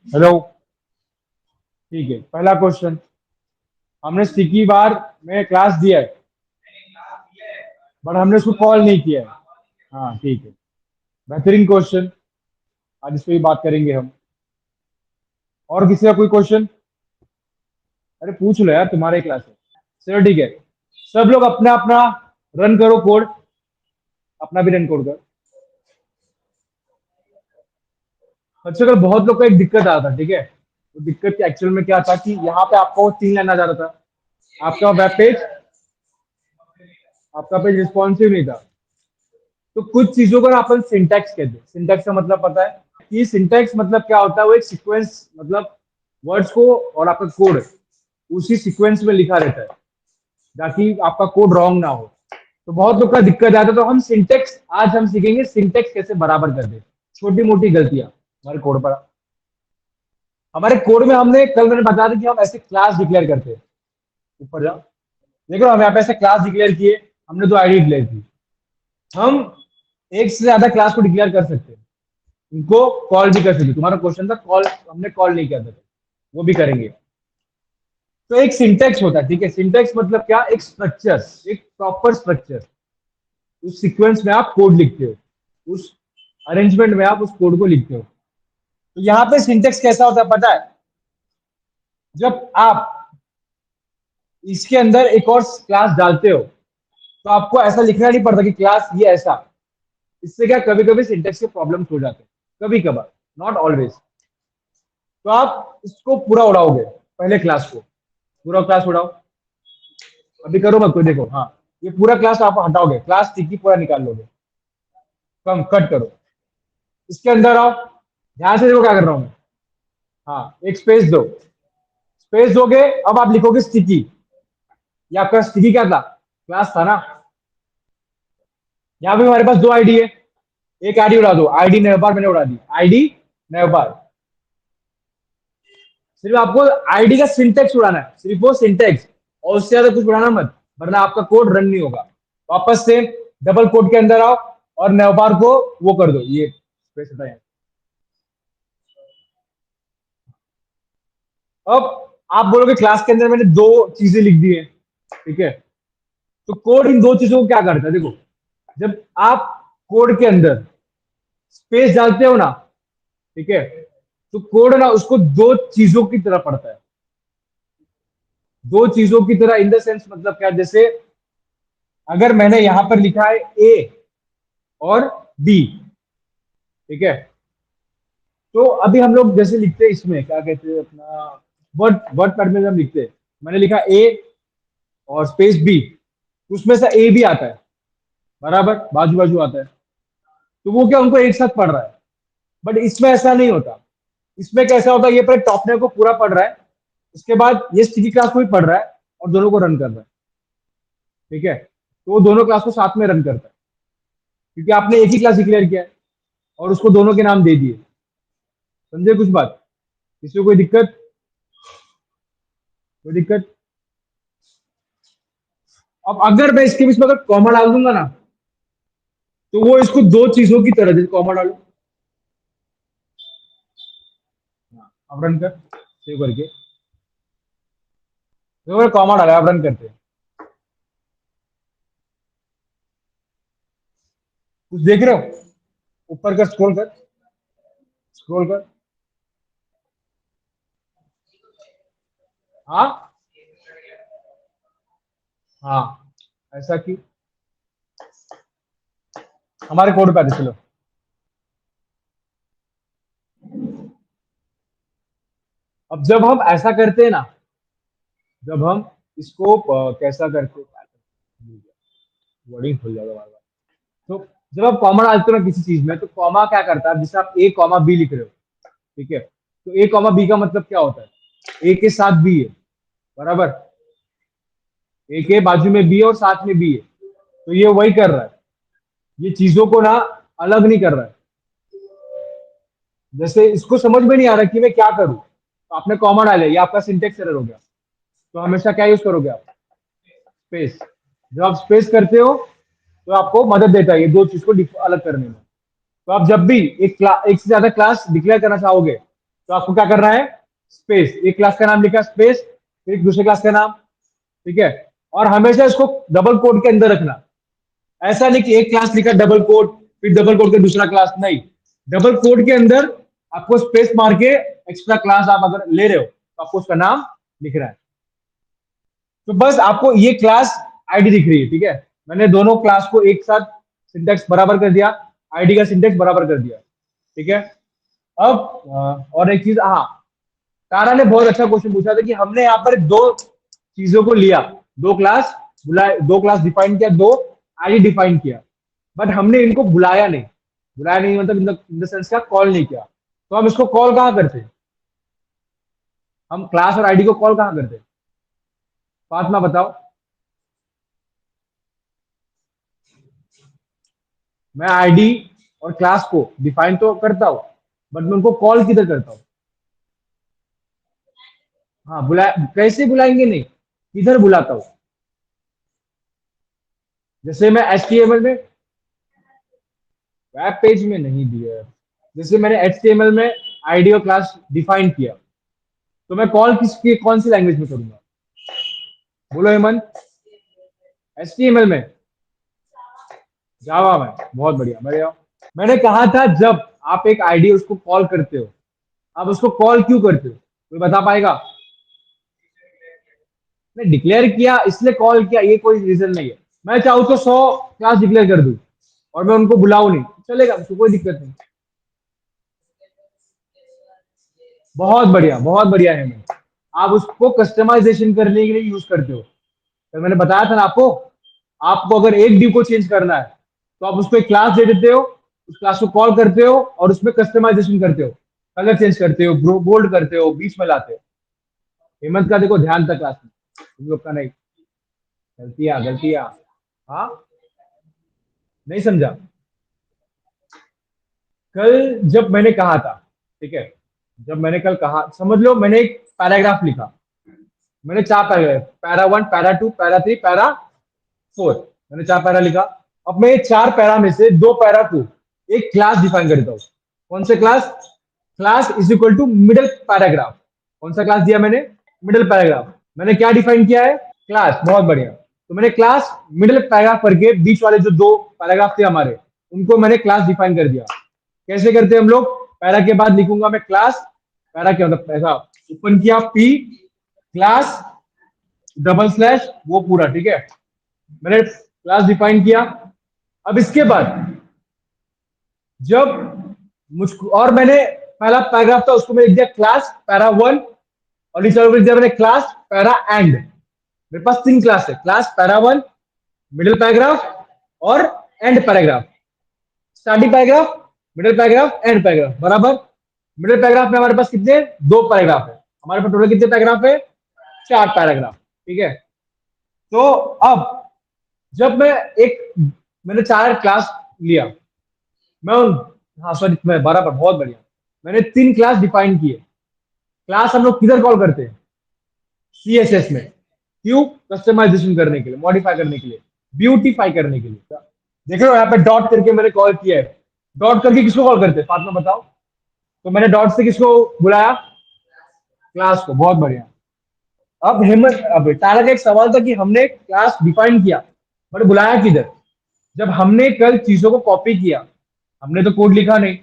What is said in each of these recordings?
Hello. ठीक है, पहला क्वेश्चन। हमने स्टिकी बार में क्लास दिया है, बट हमने उसको कॉल नहीं किया है। हाँ ठीक है, बेहतरीन क्वेश्चन। आज इस पे ही बात करेंगे हम। और किसी का कोई क्वेश्चन? अरे पूछ लो यार, तुम्हारे क्लास है। चलो ठीक है, सब लोग अपना अपना रन करो कोड। अपना भी रन कोड कर। बच्चों का बहुत लोग का एक दिक्कत आता था, ठीक है। तो दिक्कत एक्चुअल में क्या था कि यहाँ पे आपको 3 लाइन आ जा रहा था। आपका वेब पेज, आपका पेज रिस्पॉन्सिव नहीं था। तो कुछ चीजों को ना अपन सिंटैक्स कहते हैं। सिंटैक्स का मतलब पता है कि सिंटैक्स मतलब क्या होता है? वो एक सीक्वेंस, मतलब वर्ड्स को और आपका कोड उसी सीक्वेंस में लिखा रहता है, ताकि आपका कोड रॉन्ग ना हो। तो बहुत लोग का दिक्कत आता है, तो हम सिंटेक्स आज हम सीखेंगे, सिंटेक्स कैसे बराबर कर दे छोटी मोटी गलतियां हमारे कोड पर। हमारे कोड में हमने कल मैंने बताया था कि हम ऐसे क्लास डिक्लेयर करते हैं। ऊपर जाओ, देखो हम यहाँ पे ऐसे क्लास डिक्लेयर किए। हमने 2 आईडी डिक्लेयर की। हम एक से ज्यादा क्लास को डिक्लेयर कर सकते हैं, उनको कॉल भी कर सकते हैं। तुम्हारा क्वेश्चन था कॉल, हमने कॉल नहीं किया था, वो भी करेंगे। तो एक सिंटेक्स होता है, ठीक है। सिंटेक्स मतलब क्या? एक स्ट्रक्चर, एक प्रॉपर स्ट्रक्चर। उस सीक्वेंस में आप कोड लिखते हो, उस अरेंजमेंट में आप उस कोड को लिखते हो। तो यहाँ पे सिंटेक्स कैसा होता है पता है? जब आप इसके अंदर एक और क्लास डालते हो, तो आपको ऐसा लिखना नहीं पड़ता कि क्लास ये ऐसा। इससे क्या, कभी कभी सिंटेक्स के प्रॉब्लम्स हो जाते हैं, कभी कभार, नॉट ऑलवेज। तो आप इसको पूरा उड़ाओगे, पहले क्लास को पूरा क्लास उड़ाओ। अभी करो मत कोई, देखो हाँ, ये पूरा क्लास आप हटाओगे, क्लास टिकी पूरा निकाल लोगे। कम कट करो, इसके अंदर आओ। ध्यान से देखो क्या कर रहा हूँ मैं। हाँ, एक स्पेस दो। स्पेस दोगे, अब आप लिखोगे स्टिकी। ये आपका स्टिकी क्या था? क्लास था ना। यहाँ पे हमारे पास 2 आईडी है। एक आईडी उड़ा दो, आईडी नए बार मैंने उड़ा दी, आईडी नए बार। सिर्फ आपको आईडी का सिंटेक्स उड़ाना है, सिर्फ वो सिंटेक्स, और उससे ज्यादा कुछ उड़ाना मत, वरना आपका कोड रन नहीं होगा। वापस से डबल कोड के अंदर आओ और नवबार को वो कर दो, ये स्पेस हटाएं। अब आप बोलोगे क्लास के अंदर मैंने 2 चीजें लिख दी है, ठीक है। तो कोड इन 2 चीजों को क्या करता है? देखो, जब आप कोड के अंदर स्पेस डालते हो ना, ठीक है, तो कोड ना उसको 2 चीजों की तरह पढ़ता है। 2 चीजों की तरह इन द सेंस मतलब क्या? जैसे अगर मैंने यहां पर लिखा है ए और बी, ठीक है, तो अभी हम लोग जैसे लिखते हैं, इसमें क्या कहते हैं अपना, वर्ड वर्ड पैड में हम लिखते हैं। मैंने लिखा ए और स्पेस बी, उसमें से ए भी आता है, बराबर बाजू बाजू आता है। तो वो क्या, उनको एक साथ पढ़ रहा है। बट इसमें ऐसा नहीं होता। इसमें कैसा होता है? ये पहले टॉप को पूरा पढ़ रहा है, उसके बाद ये स्टिकी क्लास को भी पढ़ रहा है, और दोनों को रन कर रहा है, ठीक है। तो वो दोनों क्लास को साथ में रन करता है, क्योंकि आपने एक ही क्लास डिक्लेयर किया है और उसको दोनों के नाम दे दिए। समझे कुछ बात? किसी को कोई दिक्कत? कोई दिक्कत? अब अगर मैं इसके बीच में अगर कॉमा डाल दूंगा ना, तो वो इसको 2 चीजों की तरह, जैसे कॉमा डालू, अब रन कर सेव करके, तो कॉमा डाला, अब रन करते हैं। कुछ देख रहे हो? ऊपर कर, स्क्रॉल कर, स्क्रॉल कर। हाँ हाँ, ऐसा कि हमारे कोड पे आते, चलो। अब जब हम ऐसा करते हैं ना, जब हम इसको कैसा करते हैं, वर्डिंग भूल जाएगा बार बार। तो जब आप कॉमा डालते हो ना किसी चीज में, तो कॉमा क्या करता है? जैसे आप ए कॉमा बी लिख रहे हो, ठीक है, तो ए कॉमा बी का मतलब क्या होता है? ए के साथ बी है, बराबर। ए के बाजू में बी है और साथ में बी है। तो ये वही कर रहा है, ये चीजों को ना अलग नहीं कर रहा है। जैसे इसको समझ में नहीं आ रहा कि मैं क्या करूं, तो आपने कॉमा डाले, ये आपका सिंटेक्स एरर हो गया। तो हमेशा क्या यूज करोगे आप? स्पेस। जब आप स्पेस करते हो, तो आपको मदद देता है ये 2 चीज को अलग करने में। तो आप जब भी एक से ज्यादा क्लास डिक्लेयर करना चाहोगे, तो आपको क्या करना है, स्पेस, एक क्लास का नाम लिखा स्पेस, फिर एक दूसरे क्लास का नाम, ठीक है। और हमेशा इसको डबल कोट के अंदर रखना। ऐसा नहीं कि एक क्लास लिखा डबल कोट, फिर डबल कोट के दूसरा क्लास, नहीं, डबल कोट के अंदर आपको स्पेस मार के एक्स्ट्रा क्लास आप अगर ले रहे हो तो आपको उसका नाम लिख रहा है। तो बस आपको ये क्लास आईडी दिख रही है, ठीक है। मैंने दोनों क्लास को एक साथ सिंटेक्स बराबर कर दिया, आईडी का सिंटेक्स बराबर कर दिया, ठीक है। अब और एक चीज, हाँ, तारा ने बहुत अच्छा क्वेश्चन पूछा था कि हमने यहाँ पर दो चीजों को लिया, दो क्लास बुलाए, दो क्लास डिफाइन किया, दो आईडी डिफाइन किया, बट हमने इनको बुलाया नहीं। बुलाया नहीं मतलब इन द सेंस का कॉल नहीं किया। तो हम इसको कॉल कहाँ करते हैं, हम क्लास और आईडी को कॉल कहाँ करते हैं, फातिमा बताओ। मैं आईडी और क्लास को डिफाइन तो करता हूँ, बट मैं उनको कॉल किधर करता हूँ। हाँ, बुला कैसे बुलाएंगे, नहीं, किधर बुलाता हूँ। जैसे मैं HTML में, वेब पेज में नहीं दिया है। जैसे मैंने HTML में आईडी और क्लास डिफाइन किया, तो मैं कॉल किसकी कौन सी लैंग्वेज में करूंगा, बोलो हेमंत। HTML में, जावा में, बहुत बढ़िया बढ़िया। मैंने कहा था जब आप एक आईडी उसको कॉल करते हो, आप उसको कॉल क्यों करते हो, कोई बता पाएगा। मैं डिक्लेयर किया इसलिए कॉल किया, ये कोई रीजन नहीं है। मैं चाहूँ तो 100 क्लास डिक्लेयर कर दूं और मैं उनको बुलाऊं नहीं, चलेगा, तो कोई दिक्कत नहीं। बहुत बढ़िया है। मैं, आप उसको कस्टमाइजेशन करने के लिए यूज करते हो। तो मैंने बताया था ना आपको, आपको अगर एक डिव को चेंज करना है तो आप उसको एक क्लास दे देते हो, उस क्लास को कॉल करते हो और उसमें कस्टमाइजेशन करते हो, कलर चेंज करते हो, बोल्ड करते हो, बीच में लाते हो। हेमंत का देखो ध्यान था क्लास में, तुम लोग का नहीं। गलतियां गलतियां, हाँ, नहीं समझा। कल जब मैंने कहा था, ठीक है, जब मैंने कल कहा, समझ लो मैंने एक पैराग्राफ लिखा। मैंने 4 paragraph, para 1, para 2, para 3, para 4, मैंने 4 पैरा लिखा। अब मैं ये 4 पैरा में से 2 पैरा को एक क्लास डिफाइन करता हूँ। कौन से class, class is equal to middle paragraph. कौन सा क्लास दिया मैंने, मिडिल पैराग्राफ। मैंने क्या डिफाइन किया है, क्लास, बहुत बढ़िया। तो मैंने क्लास मिडिल पैराग्राफ करके बीच वाले जो 2 पैराग्राफ थे हमारे, उनको मैंने क्लास डिफाइन कर दिया। कैसे करते हैं हम लोग, पैरा के बाद लिखूंगा मैं क्लास, पैरा क्या मतलब ऐसा, ओपन किया पी क्लास डबल स्लैश वो पूरा, ठीक है। मैंने क्लास डिफाइन किया। अब इसके बाद जब मुझको, और मैंने पहला पैराग्राफ था उसको मैं लिख दिया क्लास पैरा 1, और नीचे लिख दिया मैंने क्लास पैरा एंड। मेरे पास 3 क्लास है, क्लास पैरा 1, मिडिल पैराग्राफ और and paragraph. Starting paragraph, middle paragraph, and paragraph, बराबर। मिडिल पैराग्राफ में हमारे पास कितने, 2 पैराग्राफ है, हमारे पास टोटल कितने पैराग्राफ है, 4 पैराग्राफ, ठीक है। तो अब जब मैं एक, मैंने 4 क्लास लिया, मैं उन, हाँ सॉरी, मैं बराबर, बहुत बढ़िया। मैंने 3 क्लास डिफाइन किए। क्लास हम लोग किधर कॉल करते हैं, CSS में। क्यों, कस्टमाइजेशन करने के लिए, मॉडिफाई करने के लिए, ब्यूटीफाई करने के लिए। देख रहे हो यहाँ पे डॉट करके मैंने कॉल किया है। डॉट करके किसको कॉल करते हैं, फातिमा बताओ। तो मैंने डॉट से किसको बुलाया, क्लास को, बहुत बढ़िया। अब हेमंत, अब तारा का एक सवाल था कि हमने क्लास डिफाइन किया बट बुलाया किधर। जब हमने कल चीजों को कॉपी किया, हमने तो कोड लिखा नहीं,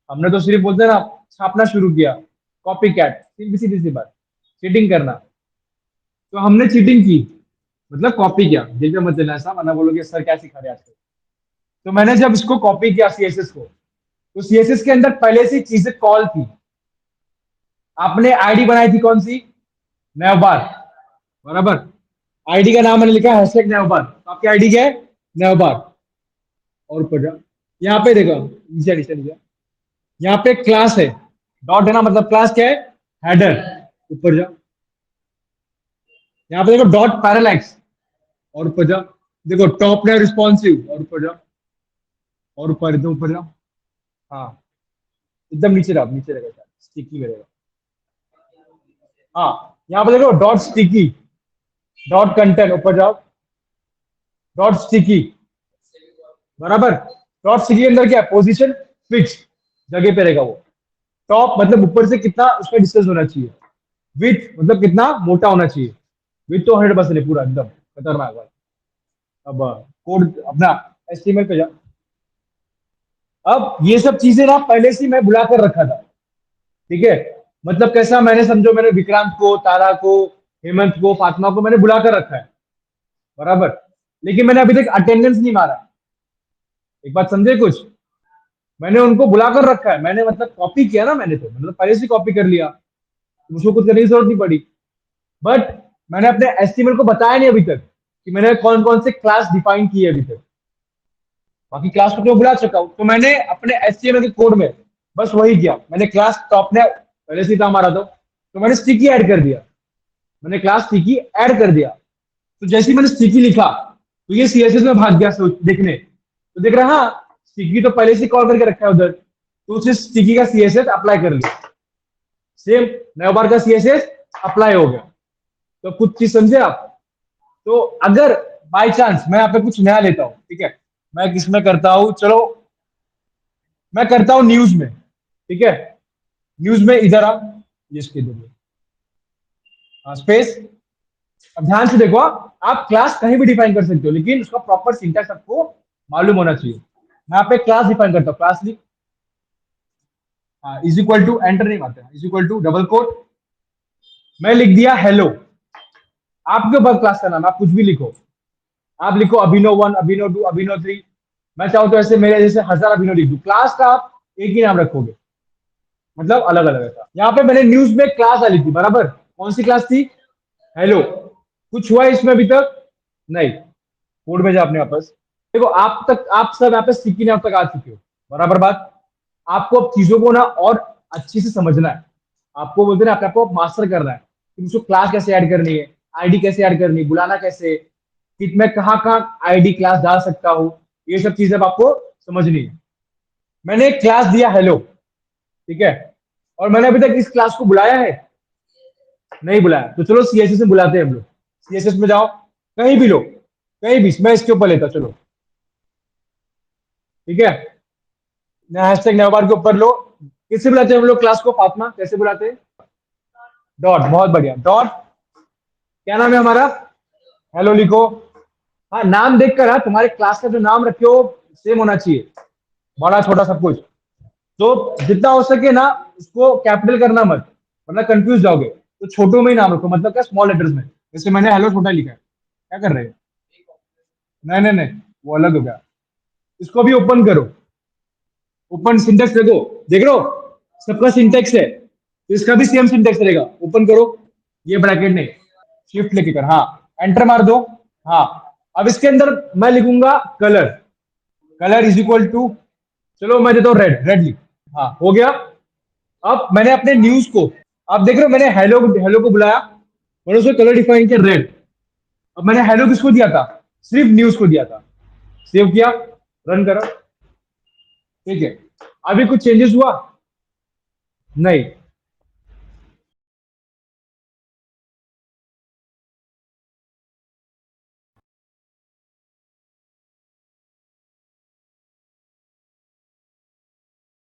हमने तो सिर्फ बोलते ना छापना शुरू किया, कॉपी कैट, सीधी सीधी सी बात, चीटिंग करना। तो हमने चीटिंग की, मतलब कॉपी किया, देखिए मत लेना ऐसा, वरना बोलोगे सर क्या सिखा रहे आजकल। तो मैंने जब इसको कॉपी किया CSS को, तो CSS के अंदर पहले से चीजें कॉल थी। आपने आईडी बनाई थी कौन सी, नवबार, बराबर। आईडी का नाम मैंने लिखा है #नवबार, तो आपकी आईडी क्या है, नवबार। और ऊपर जाओ, यहाँ पे देखो, नीचे नीचे नीचे, यहाँ पे क्लास है, डॉट है ना, मतलब क्लास क्या है, हेडर। ऊपर जाओ, यहाँ पे देखो डॉट पैरालैक्स, और ऊपर जाओ, देखो टॉप ने रिस्पॉन्सिव, और ऊपर जाओ, और ऊपर एकदम ऊपर जाओ, हाँ, एकदम नीचे रहो, नीचे रहेगा, स्टिकी में रहेगा। हाँ, यहाँ पे देखो डॉट स्टिकी, डॉट कंटेंट, ऊपर जाओ, डॉट स्टिकी, बराबर। डॉट स्टिकी के अंदर क्या है, पोजीशन फिक्स जगह पे रहेगा वो। टॉप मतलब ऊपर से कितना उसका डिस्टेंस होना चाहिए, विथ मतलब कितना मोटा होना चाहिए, विथ तो 100% है पूरा एकदम खतरनाक भाई। अब कोड अपना एचटीएमएल पे जा। अब ये सब चीजें ना पहले से ही मैं बुला कर रखा था, ठीक है। मतलब कैसा, मैंने समझो मैंने विक्रांत को, तारा को, हेमंत को, फातिमा को मैंने बुला कर रखा है, बराबर। लेकिन मैंने अभी तक अटेंडेंस नहीं मारा। एक बात समझे कुछ, मैंने उनको बुला कर रखा है, मैंने मतलब कॉपी किया ना, मैंने तो मतलब पहले से कॉपी कर लिया, मुझको कुछ करने की जरूरत नहीं पड़ी। बट मैंने अपने एस्टिमेट को बताया नहीं अभी तक कि मैंने कौन कौन से क्लास डिफाइन किए अभी तक। बाकी क्लास को तो बुला चुका हूं, तो मैंने अपने एचटीएमएल के कोड में बस वही किया, मैंने क्लास टॉप ने पहले से ही था हमारा, तो मैंने स्टिकी ऐड कर दिया, मैंने क्लास स्टिकी ऐड कर दिया। तो जैसे ही मैंने स्टिकी लिखा तो ये सीएसएस में भाग गया सोच देखने, तो देख रहा हाँ स्टिकी तो पहले से कॉल करके रखा है उधर, तो उसे स्टिकी का सीएसएस अप्लाई कर लिया, सेम नया बार का सीएसएस अप्लाई हो गया। तो कुछ चीज समझे आप। तो अगर बाय चांस मैं यहाँ पे कुछ नया लेता हूँ, ठीक है, मैं किसमें करता हूँ, चलो मैं करता हूँ न्यूज में, ठीक है। न्यूज में इधर आप ये इसके इधर स्पेस। अब ध्यान से देखो, आप क्लास कहीं भी डिफाइन कर सकते हो, लेकिन उसका प्रॉपर सिंटैक्स आपको मालूम होना चाहिए। मैं यहाँ पे क्लास डिफाइन करता हूँ, क्लास लिख, इज इक्वल टू, एंटर नहीं मारते, is equal to double quote, मैं लिख दिया हेलो। आपके ऊपर क्लास का नाम, आप कुछ भी लिखो, आप लिखो अभिनव 1, अभिनव 2, अभिनव 3। मैं चाहूँ तो ऐसे मेरे जैसे 1000 अभिनव लिख दू, क्लास का आप एक ही नाम रखोगे, मतलब अलग अलग था। यहाँ पे मैंने न्यूज में क्लास डाली थी, बराबर, कौन सी क्लास थी, हेलो। कुछ हुआ इसमें अभी तक नहीं, कोड भेजा आपने वापस। देखो आप तक, आप सब यहाँ पे सीखने अब तक आ चुके हो, बराबर बात। आपको अब चीजों को ना और अच्छी से समझना है, आपको बोलते हैं अपने आपको मास्टर करना है कि मुझको क्लास कैसे ऐड करनी है, आईडी कैसे ऐड करनी है, बुलाना कैसे, कि मैं कहाँ कहाँ आईडी क्लास डाल सकता हूँ, ये सब चीजें अब आपको समझनी है। मैंने एक क्लास दिया हेलो, ठीक है, और मैंने अभी तक इस क्लास को बुलाया है, नहीं बुलाया, तो चलो सीएसएस में बुलाते हैं हम लोग। सीएसएस में जाओ, कहीं भी लो, कहीं भी, मैं इसके ऊपर लेता, चलो ठीक है, हैशटैग नवबार के ऊपर लो। किससे बुलाते हैं हम लोग क्लास को, फातिमा कैसे बुलाते हैं, डॉट, बहुत बढ़िया, डॉट, क्या नाम है हमारा, हेलो लिखो। हाँ नाम देख कर, हाँ तुम्हारे क्लास का जो नाम रखे हो सेम होना चाहिए, बड़ा छोटा सब कुछ। तो जितना हो सके ना उसको कैपिटल करना मत, वरना कंफ्यूज जाओगे, तो छोटों में ही नाम रखो, मतलब क्या स्मॉल लेटर्स में, जैसे मैंने हेलो छोटा लिखा है, क्या कर रहे हैं, नहीं नहीं नहीं, वो अलग हो गया। इसको भी ओपन करो, ओपन सिंटेक्स देखो, देख रहे हो सबका सिंटेक्स है, तो इसका भी सेम सिंटेक्स रहेगा, ओपन करो, ये ब्रैकेट नहीं, शिफ्ट लेके कर, हाँ एंटर मार दो। हाँ अब इसके अंदर मैं लिखूंगा colour, colour is equal to, चलो मैं देता हूँ रेड, रेड लिख, हाँ हो गया। अब मैंने अपने न्यूज को, आप देख रहे हो मैंने हेलो, हेलो को बुलाया, मैंने उसको कलर डिफाइन किया रेड। अब मैंने हेलो किसको दिया था, सिर्फ न्यूज को दिया था, सेव किया, रन करा, ठीक है। अभी कुछ चेंजेस हुआ नहीं,